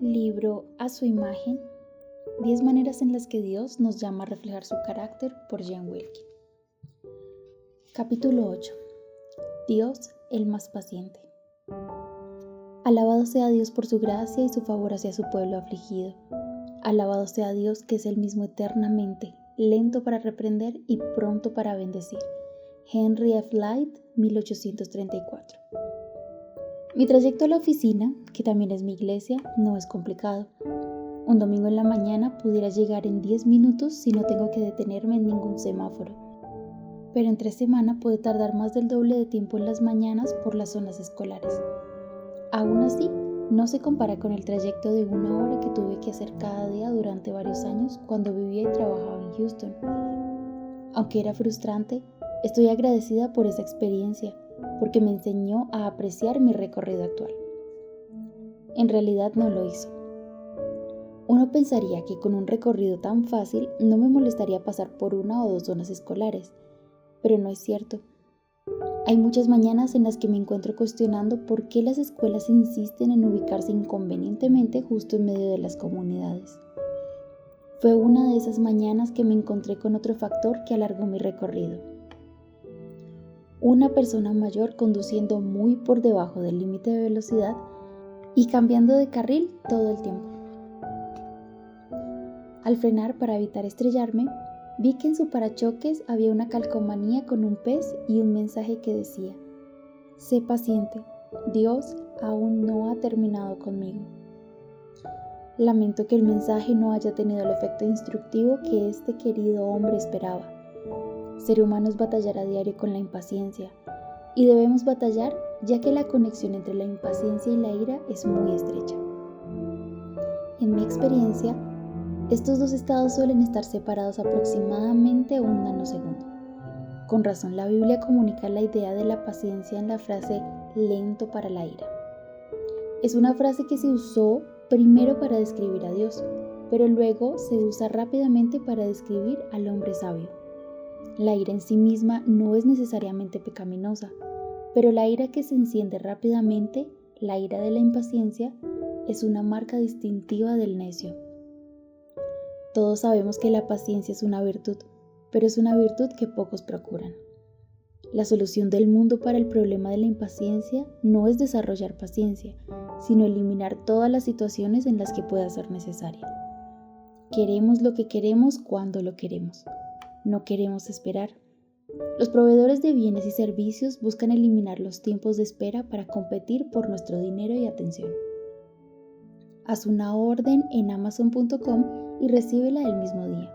Libro A su imagen, 10 maneras en las que Dios nos llama a reflejar su carácter, por Jen Wilkin. Capítulo 8. Dios, el más paciente. Alabado sea Dios por su gracia y su favor hacia su pueblo afligido. Alabado sea Dios, que es el mismo eternamente, lento para reprender y pronto para bendecir. Henry F. Light, 1834. Mi trayecto a la oficina, que también es mi iglesia, no es complicado. Un domingo en la mañana pudiera llegar en 10 minutos si no tengo que detenerme en ningún semáforo. Pero entre semana puede tardar más del doble de tiempo en las mañanas por las zonas escolares. Aún así, no se compara con el trayecto de 1 hora que tuve que hacer cada día durante varios años cuando vivía y trabajaba en Houston. Aunque era frustrante, estoy agradecida por esa experiencia, porque me enseñó a apreciar mi recorrido actual. En realidad no lo hizo. Uno pensaría que con un recorrido tan fácil no me molestaría pasar por 1 o 2 zonas escolares, pero no es cierto. Hay muchas mañanas en las que me encuentro cuestionando por qué las escuelas insisten en ubicarse inconvenientemente justo en medio de las comunidades. Fue una de esas mañanas que me encontré con otro factor que alargó mi recorrido. Una persona mayor conduciendo muy por debajo del límite de velocidad y cambiando de carril todo el tiempo. Al frenar para evitar estrellarme, vi que en su parachoques había una calcomanía con un pez y un mensaje que decía: sé paciente, Dios aún no ha terminado conmigo. Lamento que el mensaje no haya tenido el efecto instructivo que este querido hombre esperaba. Ser humano es batallar a diario con la impaciencia, y debemos batallar ya que la conexión entre la impaciencia y la ira es muy estrecha. En mi experiencia, estos dos estados suelen estar separados aproximadamente 1 nanosegundo. Con razón, la Biblia comunica la idea de la paciencia en la frase lento para la ira. Es una frase que se usó primero para describir a Dios, pero luego se usa rápidamente para describir al hombre sabio. La ira en sí misma no es necesariamente pecaminosa, pero la ira que se enciende rápidamente, la ira de la impaciencia, es una marca distintiva del necio. Todos sabemos que la paciencia es una virtud, pero es una virtud que pocos procuran. La solución del mundo para el problema de la impaciencia no es desarrollar paciencia, sino eliminar todas las situaciones en las que pueda ser necesaria. Queremos lo que queremos cuando lo queremos. No queremos esperar. Los proveedores de bienes y servicios buscan eliminar los tiempos de espera para competir por nuestro dinero y atención. Haz una orden en Amazon.com y recíbela el mismo día.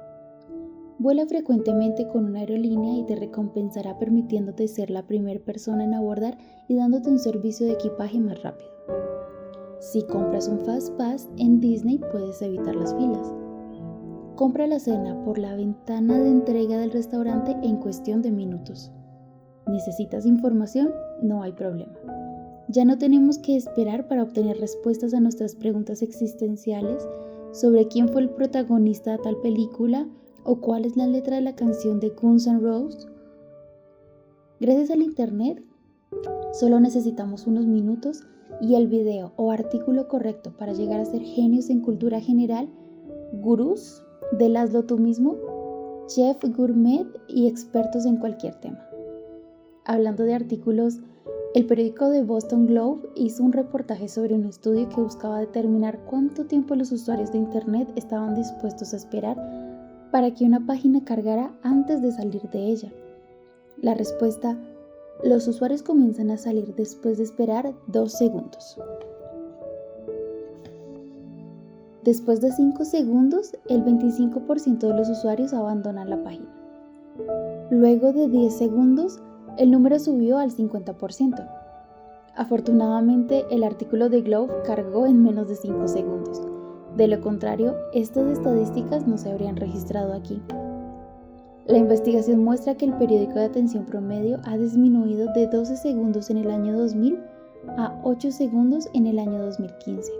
Vuela frecuentemente con una aerolínea y te recompensará permitiéndote ser la primera persona en abordar y dándote un servicio de equipaje más rápido. Si compras un Fast Pass en Disney, puedes evitar las filas. Compra la cena por la ventana de entrega del restaurante en cuestión de minutos. ¿Necesitas información? No hay problema. Ya no tenemos que esperar para obtener respuestas a nuestras preguntas existenciales sobre quién fue el protagonista de tal película o cuál es la letra de la canción de Guns N' Roses. Gracias al Internet, solo necesitamos unos minutos y el video o artículo correcto para llegar a ser genios en cultura general, gurús del hazlo tú mismo, chef gourmet y expertos en cualquier tema. Hablando de artículos, el periódico The Boston Globe hizo un reportaje sobre un estudio que buscaba determinar cuánto tiempo los usuarios de Internet estaban dispuestos a esperar para que una página cargara antes de salir de ella. La respuesta: los usuarios comienzan a salir después de esperar 2 segundos. Después de 5 segundos, el 25% de los usuarios abandonan la página. Luego de 10 segundos, el número subió al 50%. Afortunadamente, el artículo de Globe cargó en menos de 5 segundos. De lo contrario, estas estadísticas no se habrían registrado aquí. La investigación muestra que el periódico de atención promedio ha disminuido de 12 segundos en el año 2000 a 8 segundos en el año 2015.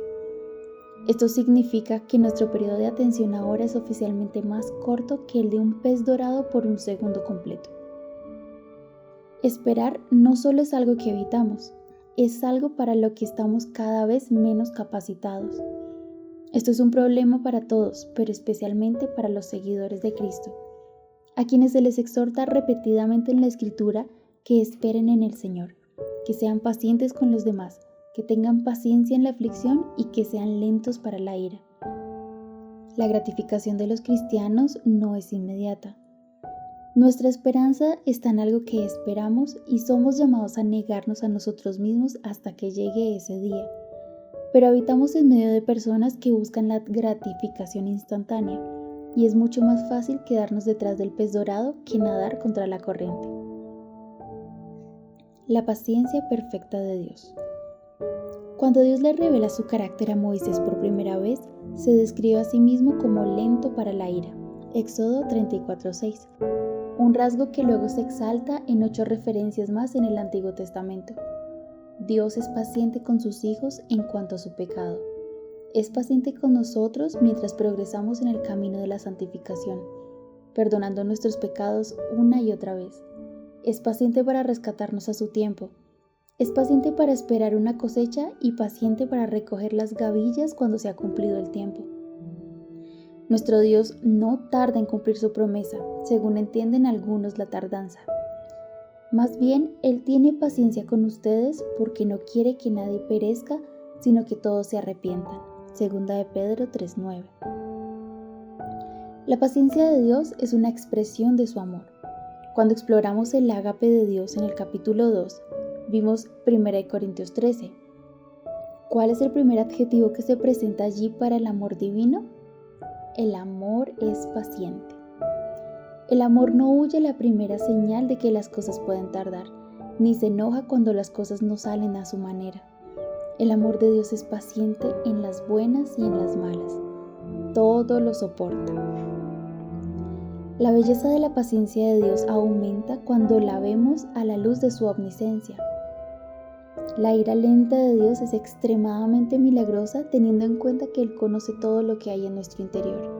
Esto significa que nuestro periodo de atención ahora es oficialmente más corto que el de un pez dorado por 1 segundo completo. Esperar no solo es algo que evitamos, es algo para lo que estamos cada vez menos capacitados. Esto es un problema para todos, pero especialmente para los seguidores de Cristo, a quienes se les exhorta repetidamente en la Escritura que esperen en el Señor, que sean pacientes con los demás, que tengan paciencia en la aflicción y que sean lentos para la ira. La gratificación de los cristianos no es inmediata. Nuestra esperanza está en algo que esperamos y somos llamados a negarnos a nosotros mismos hasta que llegue ese día. Pero habitamos en medio de personas que buscan la gratificación instantánea y es mucho más fácil quedarnos detrás del pez dorado que nadar contra la corriente. La paciencia perfecta de Dios. Cuando Dios le revela su carácter a Moisés por primera vez, se describe a sí mismo como lento para la ira. Éxodo 34:6. Un rasgo que luego se exalta en 8 referencias más en el Antiguo Testamento. Dios es paciente con sus hijos en cuanto a su pecado. Es paciente con nosotros mientras progresamos en el camino de la santificación, perdonando nuestros pecados una y otra vez. Es paciente para rescatarnos a su tiempo. Es paciente para esperar una cosecha y paciente para recoger las gavillas cuando se ha cumplido el tiempo. Nuestro Dios no tarda en cumplir su promesa, según entienden algunos la tardanza. Más bien, Él tiene paciencia con ustedes porque no quiere que nadie perezca, sino que todos se arrepientan. Segunda de Pedro 3:9. La paciencia de Dios es una expresión de su amor. Cuando exploramos el ágape de Dios en el capítulo 2, vimos 1 Corintios 13. ¿Cuál es el primer adjetivo que se presenta allí para el amor divino? El amor es paciente. El amor no huye a la primera señal de que las cosas pueden tardar, ni se enoja cuando las cosas no salen a su manera. El amor de Dios es paciente en las buenas y en las malas. Todo lo soporta. La belleza de la paciencia de Dios aumenta cuando la vemos a la luz de su omnisciencia. La ira lenta de Dios es extremadamente milagrosa teniendo en cuenta que Él conoce todo lo que hay en nuestro interior.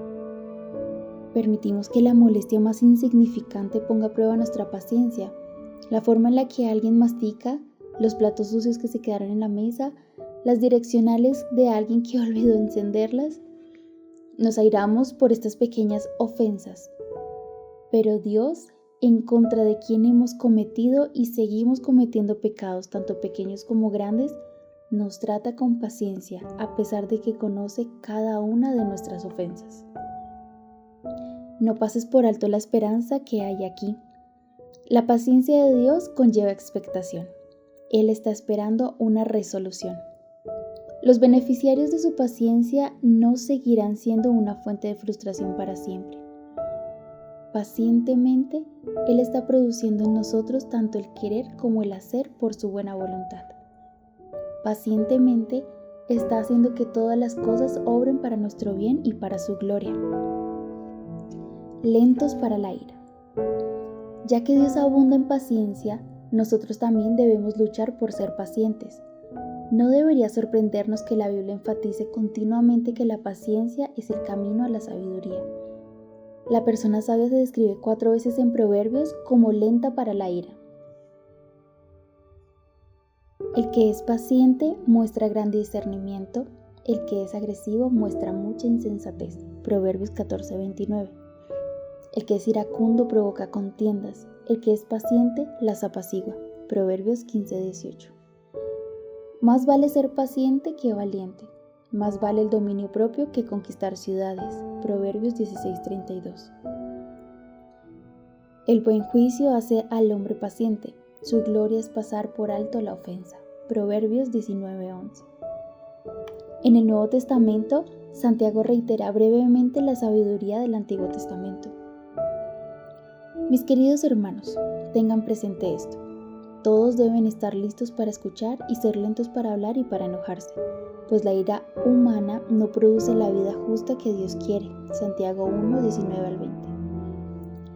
Permitimos que la molestia más insignificante ponga a prueba nuestra paciencia. La forma en la que alguien mastica, los platos sucios que se quedaron en la mesa, las direccionales de alguien que olvidó encenderlas. Nos airamos por estas pequeñas ofensas. Pero Dios, en contra de quien hemos cometido y seguimos cometiendo pecados, tanto pequeños como grandes, nos trata con paciencia, a pesar de que conoce cada una de nuestras ofensas. No pases por alto la esperanza que hay aquí. La paciencia de Dios conlleva expectación. Él está esperando una resolución. Los beneficiarios de su paciencia no seguirán siendo una fuente de frustración para siempre. Pacientemente, Él está produciendo en nosotros tanto el querer como el hacer por su buena voluntad. Pacientemente, está haciendo que todas las cosas obren para nuestro bien y para su gloria. Lentos para la ira. Ya que Dios abunda en paciencia, nosotros también debemos luchar por ser pacientes. No debería sorprendernos que la Biblia enfatice continuamente que la paciencia es el camino a la sabiduría. La persona sabia se describe 4 veces en Proverbios como lenta para la ira. El que es paciente muestra gran discernimiento, el que es agresivo muestra mucha insensatez. Proverbios 14:29. El que es iracundo provoca contiendas, el que es paciente las apacigua. Proverbios 15:18. Más vale ser paciente que valiente, más vale el dominio propio que conquistar ciudades. Proverbios 16:32. El buen juicio hace al hombre paciente, su gloria es pasar por alto la ofensa. Proverbios 19:11. En el Nuevo Testamento, Santiago reitera brevemente la sabiduría del Antiguo Testamento. Mis queridos hermanos, tengan presente esto. Todos deben estar listos para escuchar y ser lentos para hablar y para enojarse, pues la ira humana no produce la vida justa que Dios quiere. Santiago 1:19-20.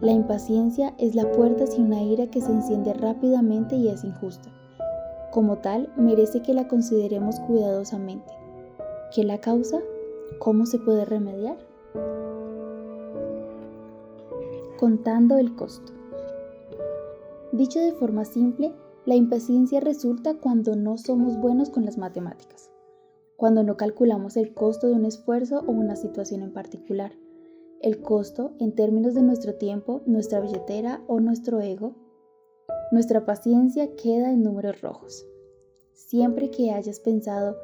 La impaciencia es la puerta hacia una ira que se enciende rápidamente y es injusta. Como tal, merece que la consideremos cuidadosamente. ¿Qué la causa? ¿Cómo se puede remediar? Contando el costo. Dicho de forma simple, la impaciencia resulta cuando no somos buenos con las matemáticas. cuando no calculamos el costo de un esfuerzo o una situación en particular. El costo en términos de nuestro tiempo, nuestra billetera o nuestro ego. Nuestra paciencia queda en números rojos. Siempre que hayas pensado,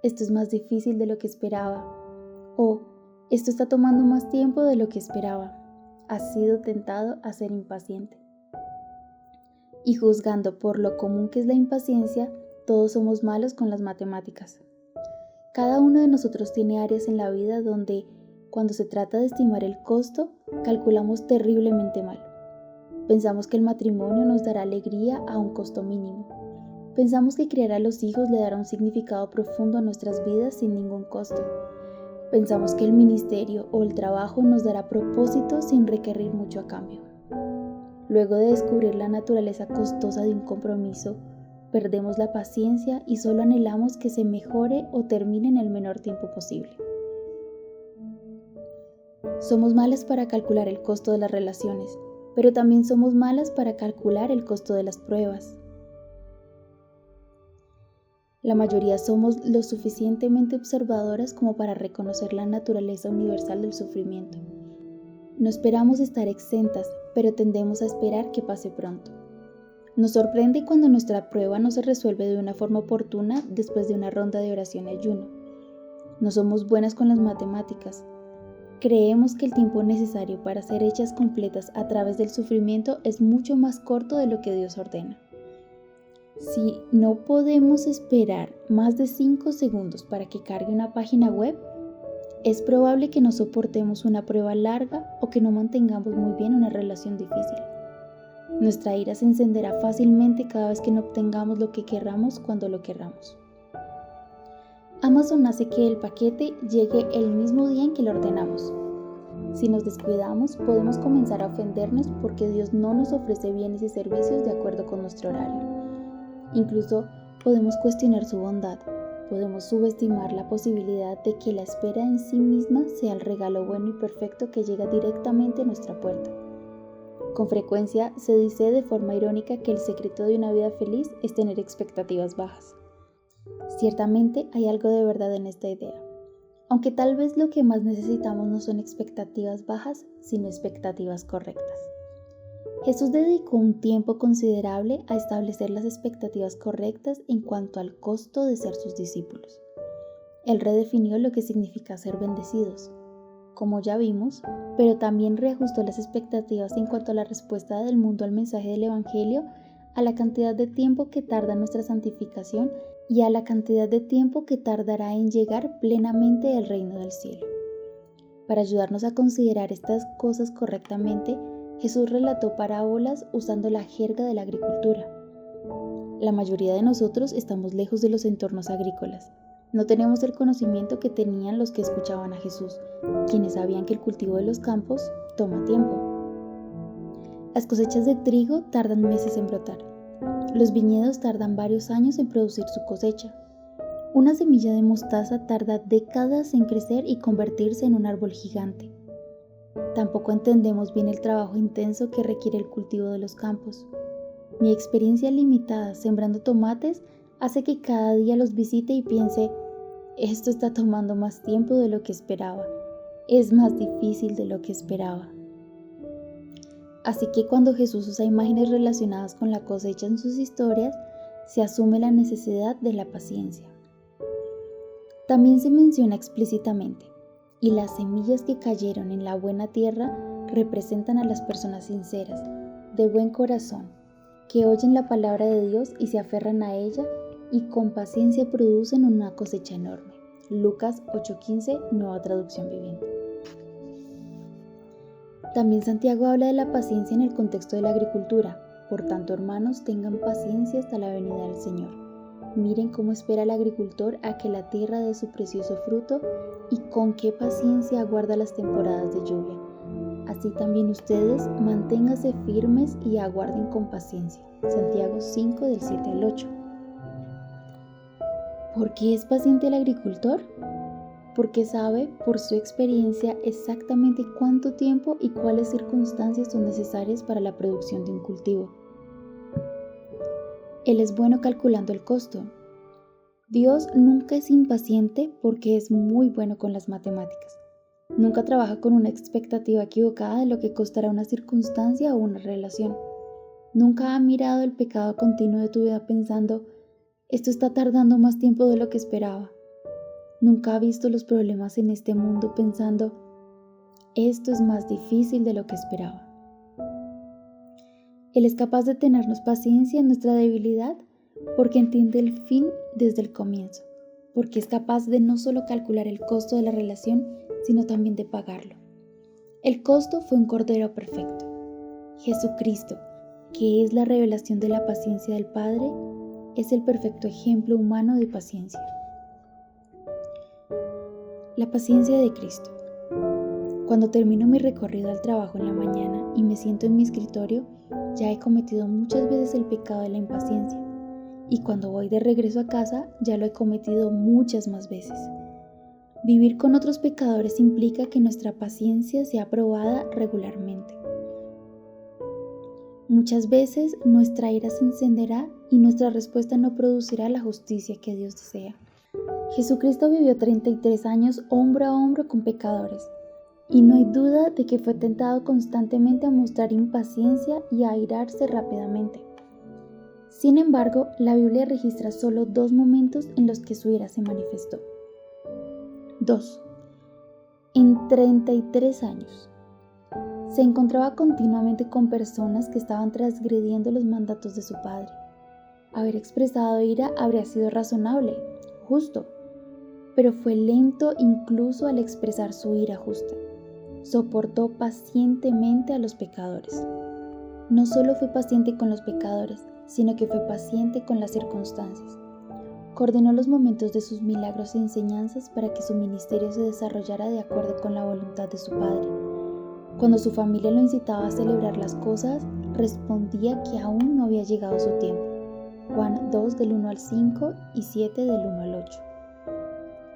esto es más difícil de lo que esperaba, o esto está tomando más tiempo de lo que esperaba, has sido tentado a ser impaciente. Y juzgando por lo común que es la impaciencia, todos somos malos con las matemáticas. Cada uno de nosotros tiene áreas en la vida donde, cuando se trata de estimar el costo, calculamos terriblemente mal. Pensamos que el matrimonio nos dará alegría a un costo mínimo. Pensamos que criar a los hijos le dará un significado profundo a nuestras vidas sin ningún costo. Pensamos que el ministerio o el trabajo nos dará propósito sin requerir mucho a cambio. Luego de descubrir la naturaleza costosa de un compromiso, perdemos la paciencia y solo anhelamos que se mejore o termine en el menor tiempo posible. Somos malas para calcular el costo de las relaciones, pero también somos malas para calcular el costo de las pruebas. La mayoría somos lo suficientemente observadoras como para reconocer la naturaleza universal del sufrimiento. No esperamos estar exentas, pero tendemos a esperar que pase pronto. Nos sorprende cuando nuestra prueba no se resuelve de una forma oportuna después de una ronda de oración y ayuno. No somos buenas con las matemáticas. Creemos que el tiempo necesario para ser hechas completas a través del sufrimiento es mucho más corto de lo que Dios ordena. Si no podemos esperar más de 5 segundos para que cargue una página web, es probable que no soportemos una prueba larga o que no mantengamos muy bien una relación difícil. Nuestra ira se encenderá fácilmente cada vez que no obtengamos lo que querramos cuando lo querramos. Amazon hace que el paquete llegue el mismo día en que lo ordenamos. Si nos descuidamos, podemos comenzar a ofendernos porque Dios no nos ofrece bienes y servicios de acuerdo con nuestro horario. Incluso podemos cuestionar su bondad. Podemos subestimar la posibilidad de que la espera en sí misma sea el regalo bueno y perfecto que llega directamente a nuestra puerta. Con frecuencia se dice de forma irónica que el secreto de una vida feliz es tener expectativas bajas. Ciertamente hay algo de verdad en esta idea, aunque tal vez lo que más necesitamos no son expectativas bajas, sino expectativas correctas. Jesús dedicó un tiempo considerable a establecer las expectativas correctas en cuanto al costo de ser sus discípulos. Él redefinió lo que significa ser bendecidos, como ya vimos, pero también reajustó las expectativas en cuanto a la respuesta del mundo al mensaje del Evangelio, a la cantidad de tiempo que tarda nuestra santificación y a la cantidad de tiempo que tardará en llegar plenamente al reino del cielo. Para ayudarnos a considerar estas cosas correctamente, Jesús relató parábolas usando la jerga de la agricultura. La mayoría de nosotros estamos lejos de los entornos agrícolas. No tenemos el conocimiento que tenían los que escuchaban a Jesús, quienes sabían que el cultivo de los campos toma tiempo. Las cosechas de trigo tardan meses en brotar. Los viñedos tardan varios años en producir su cosecha. Una semilla de mostaza tarda décadas en crecer y convertirse en un árbol gigante. Tampoco entendemos bien el trabajo intenso que requiere el cultivo de los campos. Mi experiencia limitada sembrando tomates hace que cada día los visite y piense, esto está tomando más tiempo de lo que esperaba, es más difícil de lo que esperaba. Así que cuando Jesús usa imágenes relacionadas con la cosecha en sus historias, se asume la necesidad de la paciencia. También se menciona explícitamente, y las semillas que cayeron en la buena tierra representan a las personas sinceras, de buen corazón, que oyen la palabra de Dios y se aferran a ella y con paciencia producen una cosecha enorme. Lucas 8:15, Nueva Traducción Viviente. También Santiago habla de la paciencia en el contexto de la agricultura. Por tanto, hermanos, tengan paciencia hasta la venida del Señor. Miren cómo espera el agricultor a que la tierra dé su precioso fruto y con qué paciencia aguarda las temporadas de lluvia. Así también ustedes manténganse firmes y aguarden con paciencia. Santiago 5 del 7 al 8. ¿Por qué es paciente el agricultor? Porque sabe por su experiencia exactamente cuánto tiempo y cuáles circunstancias son necesarias para la producción de un cultivo. Él es bueno calculando el costo. Dios nunca es impaciente porque es muy bueno con las matemáticas. Nunca trabaja con una expectativa equivocada de lo que costará una circunstancia o una relación. Nunca ha mirado el pecado continuo de tu vida pensando, esto está tardando más tiempo de lo que esperaba. Nunca ha visto los problemas en este mundo pensando, esto es más difícil de lo que esperaba. Él es capaz de tenernos paciencia en nuestra debilidad porque entiende el fin desde el comienzo, porque es capaz de no solo calcular el costo de la relación, sino también de pagarlo. El costo fue un cordero perfecto. Jesucristo, que es la revelación de la paciencia del Padre, es el perfecto ejemplo humano de paciencia. La paciencia de Cristo. Cuando termino mi recorrido al trabajo en la mañana y me siento en mi escritorio, ya he cometido muchas veces el pecado de la impaciencia. Y cuando voy de regreso a casa, ya lo he cometido muchas más veces. Vivir con otros pecadores implica que nuestra paciencia sea probada regularmente. Muchas veces nuestra ira se encenderá y nuestra respuesta no producirá la justicia que Dios desea. Jesucristo vivió 33 años hombro a hombro con pecadores, y no hay duda de que fue tentado constantemente a mostrar impaciencia y a airarse rápidamente. Sin embargo, la Biblia registra solo 2 momentos en los que su ira se manifestó. 2. En 33 años. Se encontraba continuamente con personas que estaban transgrediendo los mandatos de su padre. Haber expresado ira habría sido razonable, justo, pero fue lento incluso al expresar su ira justa. Soportó pacientemente a los pecadores. No solo fue paciente con los pecadores, sino que fue paciente con las circunstancias. Coordinó los momentos de sus milagros y enseñanzas para que su ministerio se desarrollara de acuerdo con la voluntad de su Padre. Cuando su familia lo incitaba a celebrar las cosas, respondía que aún no había llegado su tiempo. Juan 2 del 1 al 5 y 7 del 1 al 8.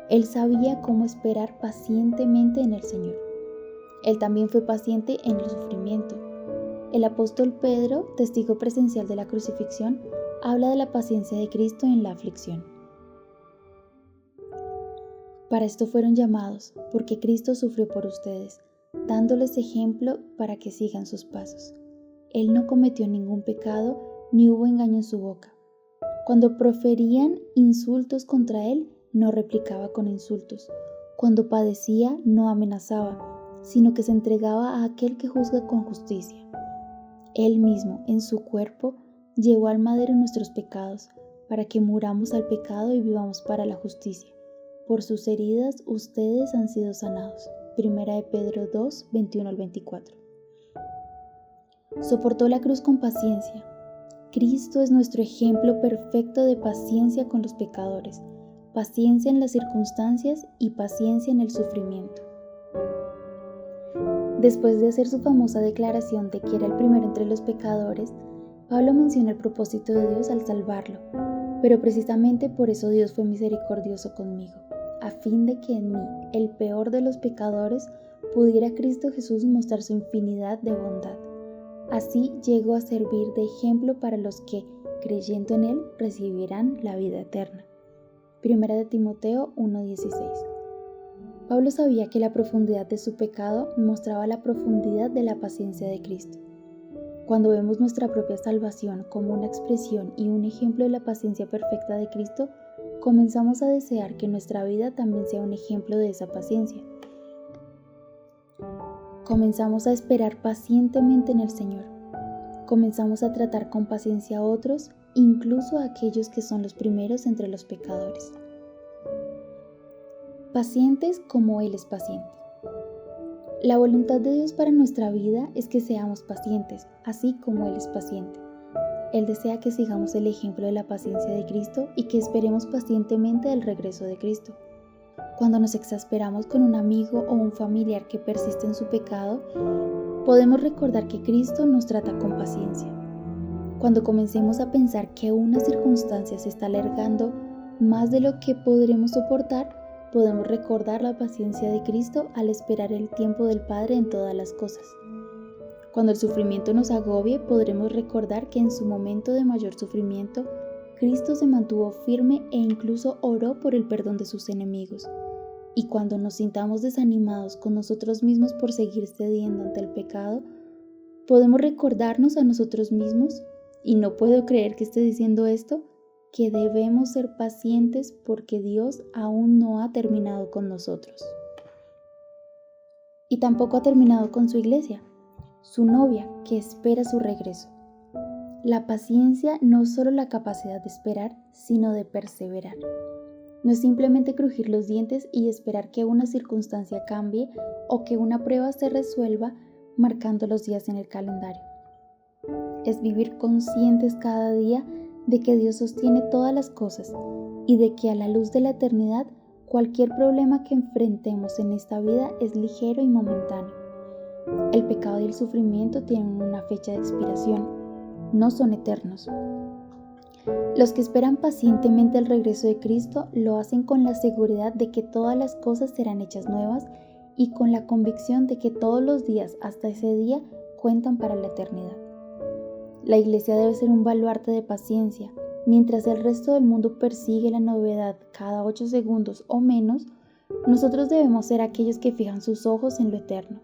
Él sabía cómo esperar pacientemente en el Señor. Él también fue paciente en el sufrimiento. El apóstol Pedro, testigo presencial de la crucifixión, habla de la paciencia de Cristo en la aflicción. Para esto fueron llamados, porque Cristo sufrió por ustedes, dándoles ejemplo para que sigan sus pasos. Él no cometió ningún pecado, ni hubo engaño en su boca. Cuando proferían insultos contra él, no replicaba con insultos. Cuando padecía, no amenazaba, sino que se entregaba a aquel que juzga con justicia. Él mismo, en su cuerpo, llevó al madero nuestros pecados, para que muramos al pecado y vivamos para la justicia. Por sus heridas ustedes han sido sanados. Primera de Pedro 2, 21 al 24. Soportó la cruz con paciencia. Cristo es nuestro ejemplo perfecto de paciencia con los pecadores, paciencia en las circunstancias y paciencia en el sufrimiento. Después de hacer su famosa declaración de que era el primero entre los pecadores, Pablo menciona el propósito de Dios al salvarlo, pero precisamente por eso Dios fue misericordioso conmigo, a fin de que en mí, el peor de los pecadores, pudiera Cristo Jesús mostrar su infinidad de bondad. Así llegó a servir de ejemplo para los que, creyendo en Él, recibirán la vida eterna. Primera de Timoteo 1:16. Pablo sabía que la profundidad de su pecado mostraba la profundidad de la paciencia de Cristo. Cuando vemos nuestra propia salvación como una expresión y un ejemplo de la paciencia perfecta de Cristo, comenzamos a desear que nuestra vida también sea un ejemplo de esa paciencia. Comenzamos a esperar pacientemente en el Señor. Comenzamos a tratar con paciencia a otros, incluso a aquellos que son los primeros entre los pecadores. Pacientes como Él es paciente. La voluntad de Dios para nuestra vida es que seamos pacientes, así como Él es paciente. Él desea que sigamos el ejemplo de la paciencia de Cristo y que esperemos pacientemente el regreso de Cristo. Cuando nos exasperamos con un amigo o un familiar que persiste en su pecado, podemos recordar que Cristo nos trata con paciencia. Cuando comencemos a pensar que una circunstancia se está alargando más de lo que podremos soportar, podemos recordar la paciencia de Cristo al esperar el tiempo del Padre en todas las cosas. Cuando el sufrimiento nos agobie, podremos recordar que en su momento de mayor sufrimiento, Cristo se mantuvo firme e incluso oró por el perdón de sus enemigos. Y cuando nos sintamos desanimados con nosotros mismos por seguir cediendo ante el pecado, podemos recordarnos a nosotros mismos, y no puedo creer que esté diciendo esto, que debemos ser pacientes porque Dios aún no ha terminado con nosotros. Y tampoco ha terminado con su iglesia, su novia, que espera su regreso. La paciencia no es solo la capacidad de esperar, sino de perseverar. No es simplemente crujir los dientes y esperar que una circunstancia cambie o que una prueba se resuelva marcando los días en el calendario. Es vivir conscientes cada día de que Dios sostiene todas las cosas y de que a la luz de la eternidad cualquier problema que enfrentemos en esta vida es ligero y momentáneo. El pecado y el sufrimiento tienen una fecha de expiración, no son eternos. Los que esperan pacientemente el regreso de Cristo lo hacen con la seguridad de que todas las cosas serán hechas nuevas y con la convicción de que todos los días hasta ese día cuentan para la eternidad. La iglesia debe ser un baluarte de paciencia. Mientras el resto del mundo persigue la novedad cada 8 segundos o menos, nosotros debemos ser aquellos que fijan sus ojos en lo eterno.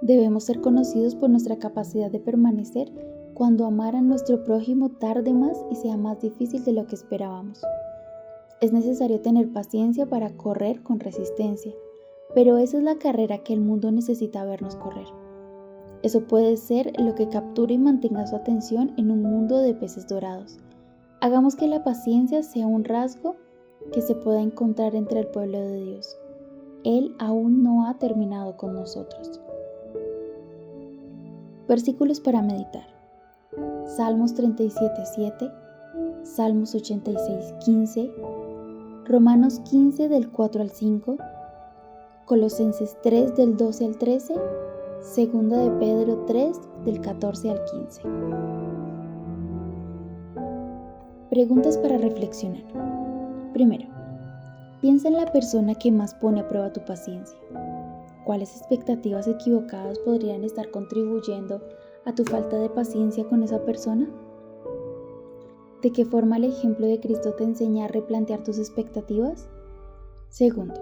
Debemos ser conocidos por nuestra capacidad de permanecer cuando amar a nuestro prójimo tarde más y sea más difícil de lo que esperábamos. Es necesario tener paciencia para correr con resistencia, pero esa es la carrera que el mundo necesita vernos correr. Eso puede ser lo que capture y mantenga su atención en un mundo de peces dorados. Hagamos que la paciencia sea un rasgo que se pueda encontrar entre el pueblo de Dios. Él aún no ha terminado con nosotros. Versículos para meditar. Salmos 37:7, Salmos 86:15, Romanos 15 del 4 al 5, Colosenses 3 del 12 al 13, Segunda de Pedro 3 del 14 al 15. Preguntas para reflexionar. Primero, piensa en la persona que más pone a prueba tu paciencia. ¿Cuáles expectativas equivocadas podrían estar contribuyendo a tu falta de paciencia con esa persona? ¿De qué forma el ejemplo de Cristo te enseña a replantear tus expectativas? Segundo,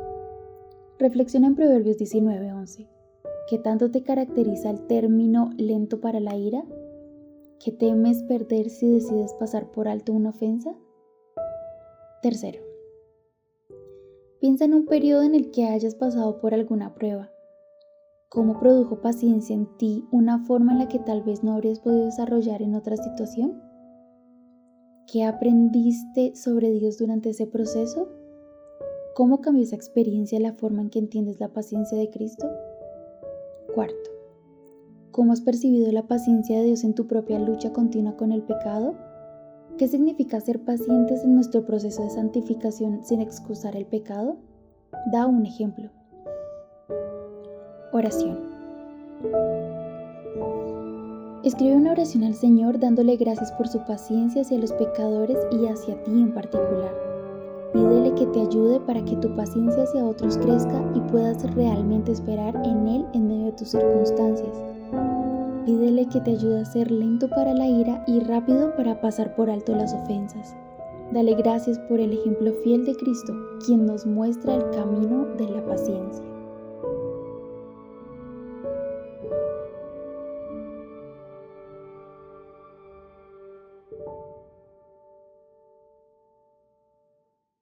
reflexiona en Proverbios 19:11. ¿Qué tanto te caracteriza el término lento para la ira? ¿Qué temes perder si decides pasar por alto una ofensa? Tercero, piensa en un periodo en el que hayas pasado por alguna prueba. ¿Cómo produjo paciencia en ti una forma en la que tal vez no habrías podido desarrollar en otra situación? ¿Qué aprendiste sobre Dios durante ese proceso? ¿Cómo cambió esa experiencia la forma en que entiendes la paciencia de Cristo? Cuarto, ¿cómo has percibido la paciencia de Dios en tu propia lucha continua con el pecado? ¿Qué significa ser pacientes en nuestro proceso de santificación sin excusar el pecado? Da un ejemplo. Oración. Escribe una oración al Señor dándole gracias por su paciencia hacia los pecadores y hacia ti en particular. Pídele que te ayude para que tu paciencia hacia otros crezca y puedas realmente esperar en Él en medio de tus circunstancias. Pídele que te ayude a ser lento para la ira y rápido para pasar por alto las ofensas. Dale gracias por el ejemplo fiel de Cristo, quien nos muestra el camino de la paciencia.